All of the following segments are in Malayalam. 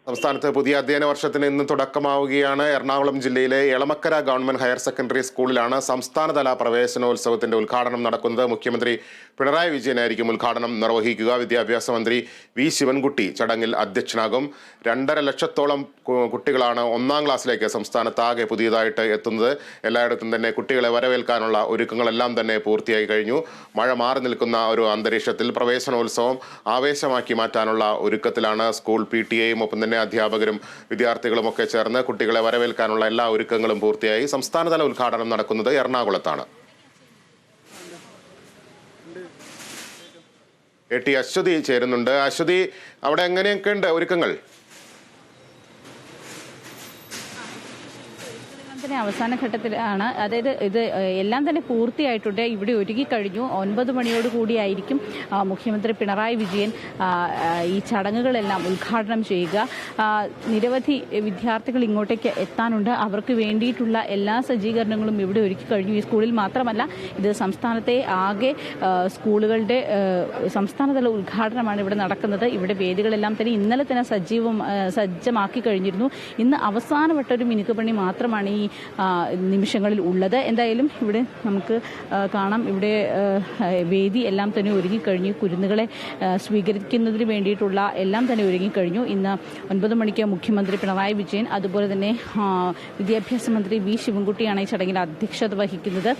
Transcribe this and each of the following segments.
സംസ്ഥാനത്ത് പുതിയ അധ്യയന വർഷത്തിന് ഇന്ന് തുടക്കമാവുകയാണ്. എറണാകുളം ജില്ലയിലെ എളമക്കര ഗവൺമെന്റ് ഹയർ സെക്കൻഡറി സ്കൂളിലാണ് സംസ്ഥാനതല പ്രവേശനോത്സവത്തിന്റെ ഉദ്ഘാടനം നടക്കുന്നത്. മുഖ്യമന്ത്രി പിണറായി വിജയനായിരിക്കും ഉദ്ഘാടനം നിർവഹിക്കുക. വിദ്യാഭ്യാസ മന്ത്രി വി ശിവൻകുട്ടി ചടങ്ങിൽ അധ്യക്ഷനാകും. 2.5 ലക്ഷത്തോളം കുട്ടികളാണ് 1-ാം ക്ലാസ്സിലേക്ക് സംസ്ഥാനത്താകെ പുതിയതായിട്ട് എത്തുന്നത്. എല്ലായിടത്തും തന്നെ കുട്ടികളെ വരവേൽക്കാനുള്ള ഒരുക്കങ്ങളെല്ലാം തന്നെ പൂർത്തിയായി കഴിഞ്ഞു. മഴ മാറി നിൽക്കുന്ന ഒരു അന്തരീക്ഷത്തിൽ പ്രവേശനോത്സവം ആവേശമാക്കി മാറ്റാനുള്ള ഒരുക്കത്തിലാണ് സ്കൂൾ PTA-യും ഒപ്പം തന്നെ അധ്യാപകരും വിദ്യാർത്ഥികളും ഒക്കെ ചേർന്ന് കുട്ടികളെ വരവേൽക്കാനുള്ള എല്ലാ ഒരുക്കങ്ങളും പൂർത്തിയായി. സംസ്ഥാനതല ഉദ്ഘാടനം നടക്കുന്നത് എറണാകുളത്താണ്. AT അശ്വതി ചേരുന്നുണ്ട്. അശ്വതി, അവിടെ എങ്ങനെയൊക്കെയുണ്ട് ഒരുക്കങ്ങൾ? അവസാന ഘട്ടത്തിലാണ്, അതായത് ഇത് എല്ലാം തന്നെ പൂർത്തിയായിട്ടുണ്ട്. ഇവിടെ ഒരുങ്ങി കഴിഞ്ഞു. 9 മണിയോട് കൂടിയായിരിക്കും മുഖ്യമന്ത്രി പിണറായി വിജയൻ ഈ ചടങ്ങുകളെല്ലാം ഉദ്ഘാടനം ചെയ്യുക. നിരവധി വിദ്യാർത്ഥികൾ ഇങ്ങോട്ടേക്ക് എത്താനുണ്ട്. അവർക്ക് വേണ്ടിയിട്ടുള്ള എല്ലാ സജ്ജീകരണങ്ങളും ഇവിടെ ഒരുക്കി കഴിഞ്ഞു. ഈ സ്കൂളിൽ മാത്രമല്ല, ഇത് സംസ്ഥാനത്തെ ആകെ സ്കൂളുകളുടെ സംസ്ഥാനതല ഉദ്ഘാടനമാണ് ഇവിടെ നടക്കുന്നത്. ഇവിടെ വേദികളെല്ലാം തന്നെ ഇന്നലെ തന്നെ സജ്ജമാക്കി കഴിഞ്ഞിരുന്നു. ഇന്ന് അവസാനവട്ട ഒരു മിനുക്കുപണി മാത്രമാണ് ഈ നിമിഷങ്ങളിൽ ഉള്ളത്. എന്തായാലും ഇവിടെ നമുക്ക് കാണാം, ഇവിടെ വേദി എല്ലാം തന്നെ ഒരുങ്ങിക്കഴിഞ്ഞു. കുരുന്നുകളെ സ്വീകരിക്കുന്നതിന് വേണ്ടിയിട്ടുള്ള എല്ലാം തന്നെ ഒരുങ്ങിക്കഴിഞ്ഞു. ഇന്ന് 9 മണിക്ക് മുഖ്യമന്ത്രി പിണറായി വിജയൻ, അതുപോലെ തന്നെ വിദ്യാഭ്യാസ മന്ത്രി വി ശിവൻകുട്ടിയാണ് ഈ ചടങ്ങിൽ അധ്യക്ഷത വഹിക്കുന്നത്.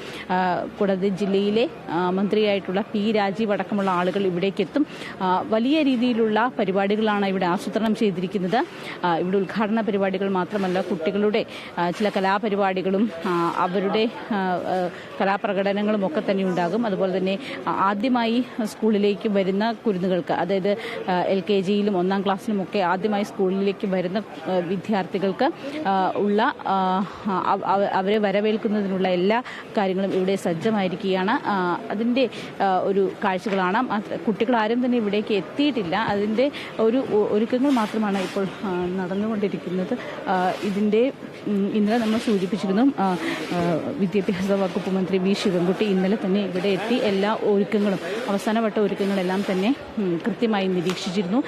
കൂടാതെ ജില്ലയിലെ മന്ത്രിയായിട്ടുള്ള P രാജീവ് അടക്കമുള്ള ആളുകൾ ഇവിടേക്ക് എത്തും. വലിയ രീതിയിലുള്ള പരിപാടികളാണ് ഇവിടെ ആസൂത്രണം ചെയ്തിരിക്കുന്നത്. ഇവിടെ ഉദ്ഘാടന പരിപാടികൾ മാത്രമല്ല, കുട്ടികളുടെ ചില കലാപരിപാടികളും അവരുടെ കലാപ്രകടനങ്ങളും ഒക്കെ തന്നെ ഉണ്ടാകും. അതുപോലെ തന്നെ ആദ്യമായി സ്കൂളിലേക്ക് വരുന്ന കുരുന്നുകൾക്ക്, അതായത് LKG-യിലും 1-ാം ക്ലാസ്സിലും ഒക്കെ ആദ്യമായി സ്കൂളിലേക്ക് വരുന്ന വിദ്യാർത്ഥികൾക്ക് ഉള്ള അവരെ വരവേൽക്കുന്നതിനുള്ള എല്ലാ കാര്യങ്ങളും ഇവിടെ സജ്ജമായിരിക്കുകയാണ്. അതിൻ്റെ ഒരു കാഴ്ചകളാണ്. കുട്ടികൾ ആരും തന്നെ ഇവിടേക്ക് എത്തിയിട്ടില്ല. അതിൻ്റെ ഒരുക്കങ്ങൾ മാത്രമാണ് ഇപ്പോൾ നടന്നുകൊണ്ടിരിക്കുന്നത്. ഇതിൻ്റെ ഇന്നലെ നമ്മൾ സൂചിപ്പിച്ചിരുന്നു, വിദ്യാഭ്യാസ വകുപ്പ് മന്ത്രി വി ശിവൻകുട്ടി ഇന്നലെ തന്നെ ഇവിടെ എത്തി എല്ലാ ഒരുക്കങ്ങളും, അവസാനവട്ട ഒരുക്കങ്ങളെല്ലാം തന്നെ കൃത്യമായി നിരീക്ഷിച്ചിരുന്നു.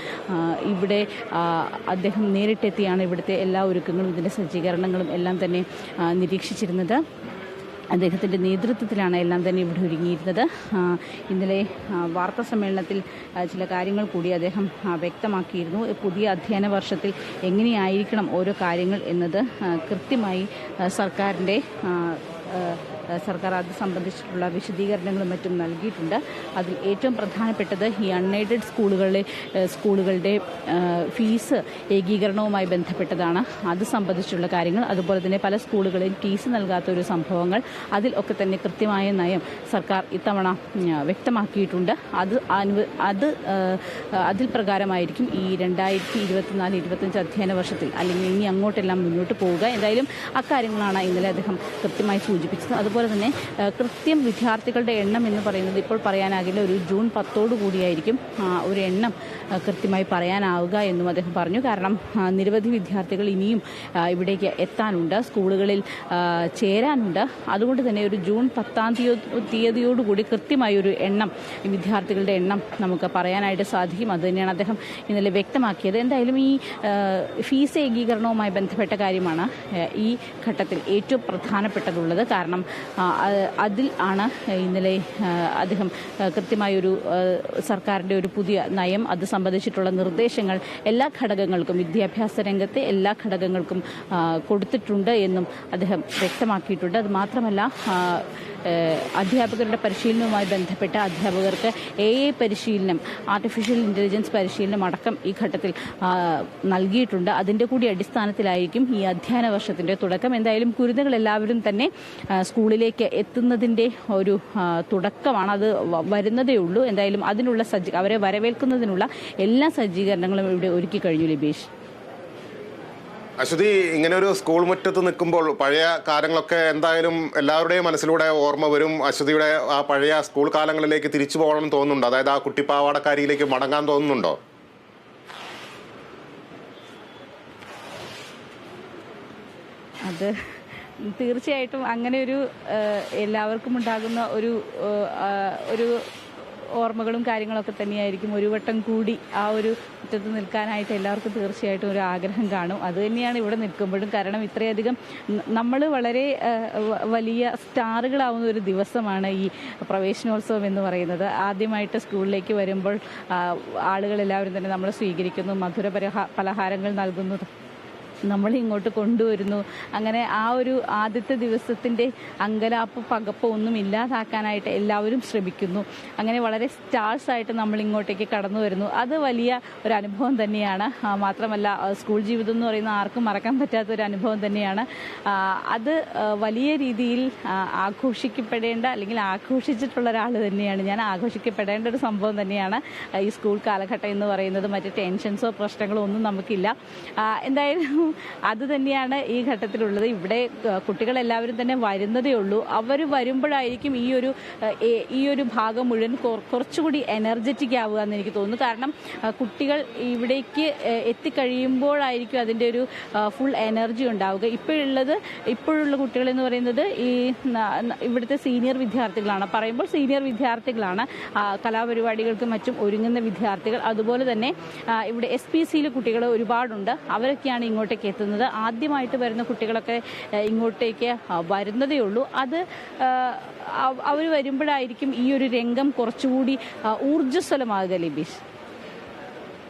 ഇവിടെ അദ്ദേഹം നേരിട്ടെത്തിയാണ് ഇവിടുത്തെ എല്ലാ ഒരുക്കങ്ങളും ഇതിൻ്റെ സജ്ജീകരണങ്ങളും എല്ലാം തന്നെ നിരീക്ഷിച്ചിരുന്നത്. അദ്ദേഹത്തിൻ്റെ നേതൃത്വത്തിലാണ് എല്ലാം തന്നെ ഇവിടെ ഒരുങ്ങിയിരുന്നത്. ഇന്നലെ വാർത്താ സമ്മേളനത്തിൽ ചില കാര്യങ്ങൾ കൂടി അദ്ദേഹം വ്യക്തമാക്കിയിരുന്നു. പുതിയ അധ്യയന വർഷത്തിൽ എങ്ങനെയായിരിക്കണം ഓരോ കാര്യങ്ങൾ എന്നത് കൃത്യമായി സർക്കാർ അത് സംബന്ധിച്ചിട്ടുള്ള വിശദീകരണങ്ങളും മറ്റും നൽകിയിട്ടുണ്ട്. അതിൽ ഏറ്റവും പ്രധാനപ്പെട്ടത് ഈ അൺഎയ്ഡഡ് സ്കൂളുകളുടെ ഫീസ് ഏകീകരണവുമായി ബന്ധപ്പെട്ടതാണ്. അത് സംബന്ധിച്ചുള്ള കാര്യങ്ങൾ, അതുപോലെ തന്നെ പല സ്കൂളുകളിൽ ഫീസ് നൽകാത്ത ഒരു സംഭവങ്ങൾ, അതിൽ ഒക്കെ തന്നെ കൃത്യമായ നയം സർക്കാർ ഇത്തവണ വ്യക്തമാക്കിയിട്ടുണ്ട്. അതിൽ പ്രകാരമായിരിക്കും ഈ 2024-25 അധ്യയന വർഷത്തിൽ, അല്ലെങ്കിൽ ഇനി അങ്ങോട്ടെല്ലാം മുന്നോട്ട് പോവുക. എന്തായാലും അക്കാര്യങ്ങളാണ് ഇന്നലെ അദ്ദേഹം കൃത്യമായി സൂചിപ്പിച്ചത്. അതുപോലെ തന്നെ കൃത്യം വിദ്യാർത്ഥികളുടെ എണ്ണം എന്ന് പറയുന്നത് ഇപ്പോൾ പറയാനാകില്ല. ഒരു ജൂൺ 10 കൂടിയായിരിക്കും ഒരു എണ്ണം കൃത്യമായി പറയാനാവുക എന്നും അദ്ദേഹം പറഞ്ഞു. കാരണം നിരവധി വിദ്യാർത്ഥികൾ ഇനിയും ഇവിടേക്ക് എത്താനുണ്ട്, സ്കൂളുകളിൽ ചേരാനുണ്ട്. അതുകൊണ്ട് തന്നെ ഒരു ജൂൺ 10-ാം തീയതിയോടുകൂടി കൃത്യമായ ഒരു എണ്ണം, വിദ്യാർത്ഥികളുടെ എണ്ണം നമുക്ക് പറയാനായിട്ട് സാധിക്കും. അതുതന്നെയാണ് അദ്ദേഹം ഇന്നലെ വ്യക്തമാക്കിയത്. എന്തായാലും ഈ ഫീസ് ഏകീകരണവുമായി ബന്ധപ്പെട്ട കാര്യമാണ് ഈ ഘട്ടത്തിൽ ഏറ്റവും പ്രധാനപ്പെട്ടതുള്ളത്. കാരണം അതിൽ ആണ് ഇന്നലെ അദ്ദേഹം കൃത്യമായൊരു സർക്കാരിൻ്റെ ഒരു പുതിയ നയം, അത് സംബന്ധിച്ചിട്ടുള്ള നിർദ്ദേശങ്ങൾ എല്ലാ ഘടകങ്ങൾക്കും, വിദ്യാഭ്യാസ രംഗത്തെ എല്ലാ ഘടകങ്ങൾക്കും കൊടുത്തിട്ടുണ്ട് എന്നും അദ്ദേഹം വ്യക്തമാക്കിയിട്ടുണ്ട്. അത് മാത്രമല്ല, അധ്യാപകരുടെ പരിശീലനവുമായി ബന്ധപ്പെട്ട അധ്യാപകർക്ക് AI പരിശീലനം, ആർട്ടിഫിഷ്യൽ ഇൻ്റലിജൻസ് പരിശീലനം അടക്കം ഈ ഘട്ടത്തിൽ നൽകിയിട്ടുണ്ട്. അതിൻ്റെ കൂടി അടിസ്ഥാനത്തിലായിരിക്കും ഈ അധ്യയന വർഷത്തിൻ്റെ തുടക്കം. എന്തായാലും കുരുന്നുകൾ എല്ലാവരും തന്നെ സ്കൂളിലേക്ക് എത്തുന്നതിൻ്റെ ഒരു തുടക്കമാണ്. അത് വരുന്നതേ ഉള്ളൂ. എന്തായാലും അതിനുള്ള അവരെ വരവേൽക്കുന്നതിനുള്ള എല്ലാ സജ്ജീകരണങ്ങളും ഇവിടെ ഒരുക്കി കഴിഞ്ഞു. ലിബേഷ്, അശ്വതി, ഇങ്ങനെ ഒരു സ്കൂൾ മുറ്റത്ത് നിൽക്കുമ്പോൾ പഴയ കാര്യങ്ങളൊക്കെ എന്തായാലും എല്ലാവരുടെയും മനസ്സിലൂടെ ഓർമ്മ വരും. അശ്വതിയുടെ ആ പഴയ സ്കൂൾ കാലങ്ങളിലേക്ക് തിരിച്ചു പോകണം തോന്നുന്നുണ്ടോ? അതായത് ആ കുട്ടിപ്പാവാടക്കാരിയിലേക്ക് മടങ്ങാൻ തോന്നുന്നുണ്ടോ? അത് തീർച്ചയായിട്ടും അങ്ങനെ ഒരു എല്ലാവർക്കും ഉണ്ടാകുന്ന ഒരു ഓർമ്മകളും കാര്യങ്ങളൊക്കെ തന്നെയായിരിക്കും. ഒരു വട്ടം കൂടി ആ ഒരു മുറ്റത്ത് നിൽക്കാനായിട്ട് എല്ലാവർക്കും തീർച്ചയായിട്ടും ഒരു ആഗ്രഹം കാണും. അത് തന്നെയാണ് ഇവിടെ നിൽക്കുമ്പോഴും. കാരണം ഇത്രയധികം നമ്മൾ വളരെ വലിയ സ്റ്റാറുകളാവുന്ന ഒരു ദിവസമാണ് ഈ പ്രവേശനോത്സവം എന്ന് പറയുന്നത്. ആദ്യമായിട്ട് സ്കൂളിലേക്ക് വരുമ്പോൾ ആളുകളെല്ലാവരും തന്നെ നമ്മളെ സ്വീകരിക്കുന്നു, മധുര പലഹാരങ്ങൾ നൽകുന്നു, നമ്മൾ ഇങ്ങോട്ട് കൊണ്ടുവരുന്നു. അങ്ങനെ ആ ഒരു ആദ്യത്തെ ദിവസത്തിൻ്റെ അങ്കലാപ്പ് പകപ്പ് ഒന്നും ഇല്ലാതാക്കാനായിട്ട് എല്ലാവരും ശ്രമിക്കുന്നു. അങ്ങനെ വളരെ സ്റ്റാർസായിട്ട് നമ്മൾ ഇങ്ങോട്ടേക്ക് കടന്നു വരുന്നു. അത് വലിയ ഒരു അനുഭവം തന്നെയാണ്. മാത്രമല്ല സ്കൂൾ ജീവിതം എന്ന് പറയുന്ന ആർക്കും മറക്കാൻ പറ്റാത്ത ഒരു അനുഭവം തന്നെയാണ്. അത് വലിയ രീതിയിൽ ആഘോഷിക്കപ്പെടേണ്ട അല്ലെങ്കിൽ ആഘോഷിച്ചിട്ടുള്ള ഒരാൾ തന്നെയാണ് ഞാൻ. ആഘോഷിക്കപ്പെടേണ്ട ഒരു സംഭവം തന്നെയാണ് ഈ സ്കൂൾ കാലഘട്ടം എന്ന് പറയുന്നത്. മറ്റ് ടെൻഷൻസോ പ്രശ്നങ്ങളോ ഒന്നും നമുക്കില്ല. എന്തായാലും അത് തന്നെയാണ് ഈ ഘട്ടത്തിലുള്ളത്. ഇവിടെ കുട്ടികളെല്ലാവരും തന്നെ വരുന്നതേ ഉള്ളൂ. അവർ വരുമ്പോഴായിരിക്കും ഈ ഒരു ഭാഗം മുഴുവൻ കുറച്ചുകൂടി എനർജറ്റിക് ആവുക എന്ന് എനിക്ക് തോന്നുന്നു. കാരണം കുട്ടികൾ ഇവിടേക്ക് എത്തിക്കഴിയുമ്പോഴായിരിക്കും അതിൻ്റെ ഒരു ഫുൾ എനർജി ഉണ്ടാവുക. ഇപ്പോഴുള്ള കുട്ടികളെന്ന് പറയുന്നത് ഈ ഇവിടുത്തെ സീനിയർ വിദ്യാർത്ഥികളാണ്. പറയുമ്പോൾ സീനിയർ വിദ്യാർത്ഥികളാണ്, കലാപരിപാടികൾക്കും മറ്റും ഒരുങ്ങുന്ന വിദ്യാർത്ഥികൾ. അതുപോലെ തന്നെ ഇവിടെ SPCയിൽ കുട്ടികൾ ഒരുപാടുണ്ട്. അവരൊക്കെയാണ് ഇങ്ങോട്ടേക്ക് എത്തുന്നത്. ആദ്യമായിട്ട് വരുന്ന കുട്ടികളൊക്കെ ഇങ്ങോട്ടേക്ക് വരുന്നതേ ഉള്ളൂ. അത് അവർ വരുമ്പോഴായിരിക്കും ഈ ഒരു രംഗം കുറച്ചുകൂടി ഊർജ്ജസ്വലമാകുക. ലിബീഷ്.